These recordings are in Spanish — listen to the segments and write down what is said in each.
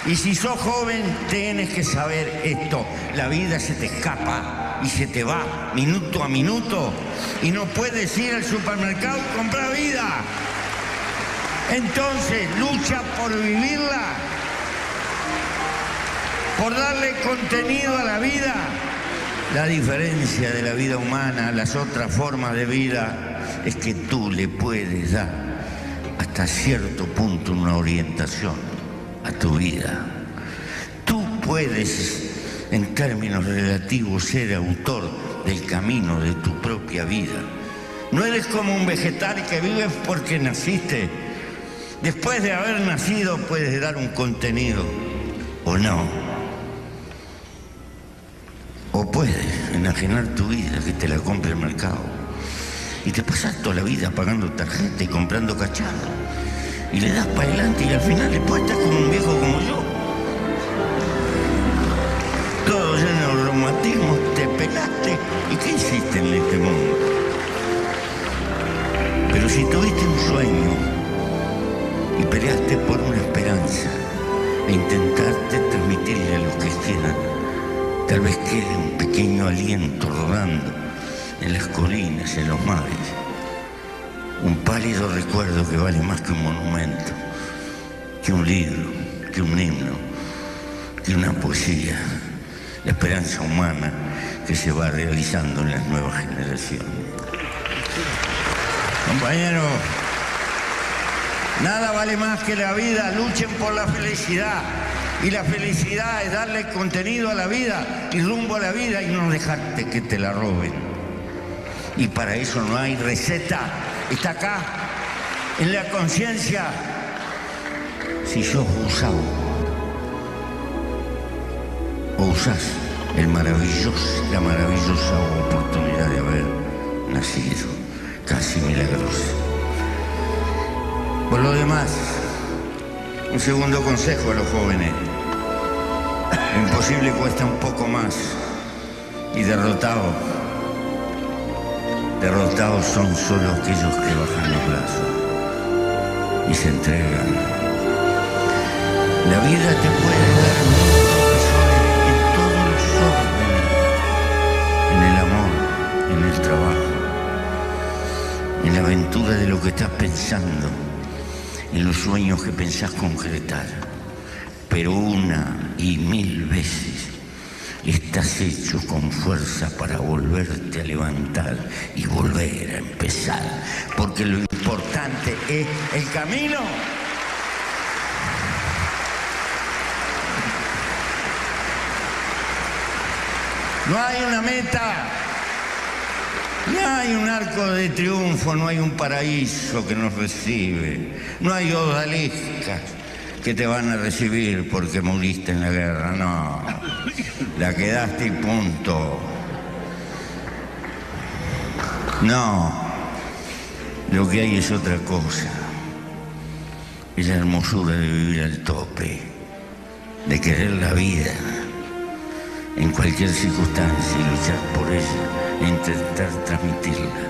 Y si sos joven, tienes que saber esto. La vida se te escapa y se te va minuto a minuto. Y no puedes ir al supermercado y comprar vida. Entonces, lucha por vivirla. Por darle contenido a la vida. La diferencia de la vida humana a las otras formas de vida es que tú le puedes dar hasta cierto punto una orientación a tu vida. Tú puedes, en términos relativos, ser autor del camino de tu propia vida. No eres como un vegetal que vive porque naciste. Después de haber nacido puedes dar un contenido, o no. O puedes enajenar tu vida, que te la compre el mercado. Y te pasas toda la vida pagando tarjeta y comprando cacharro. Y le das para adelante y al final después estás como un viejo como yo. Todo lleno de reumatismo, te pelaste. ¿Y qué hiciste en este mundo? Pero si tuviste un sueño y peleaste por una esperanza e intentaste transmitirle a los que quieran, tal vez quede un pequeño aliento rodando en las colinas, en los mares. Un pálido recuerdo que vale más que un monumento, que un libro, que un himno, que una poesía. La esperanza humana que se va realizando en las nuevas generaciones. Compañeros, nada vale más que la vida. Luchen por la felicidad. Y la felicidad es darle contenido a la vida y rumbo a la vida y no dejarte que te la roben. Y para eso no hay receta. Está acá, en la conciencia. Si sos usado o usás la maravillosa oportunidad de haber nacido, casi milagrosa. Por lo demás, un segundo consejo a los jóvenes. Lo imposible cuesta un poco más. Y derrotados son solo aquellos que bajan los brazos y se entregan. La vida te puede dar muchos profesores en todos los órdenes, en el amor, en el trabajo, en la aventura de lo que estás pensando, en los sueños que pensás concretar. Pero una y mil veces estás hecho con fuerza para volverte a levantar y volver a empezar. Porque lo importante es el camino. No hay una meta, no hay un arco de triunfo, no hay un paraíso que nos recibe, no hay odaliscas que te van a recibir porque moriste en la guerra, no. La quedaste y punto. No. Lo que hay es otra cosa. Es la hermosura de vivir al tope, de querer la vida en cualquier circunstancia y luchar por ella e intentar transmitirla.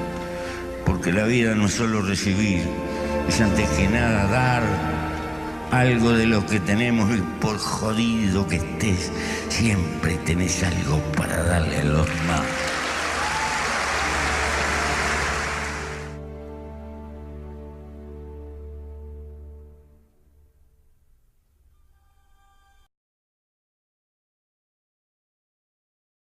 Porque la vida no es solo recibir, es antes que nada dar algo de lo que tenemos, y por jodido que estés, siempre tenés algo para darle a los demás.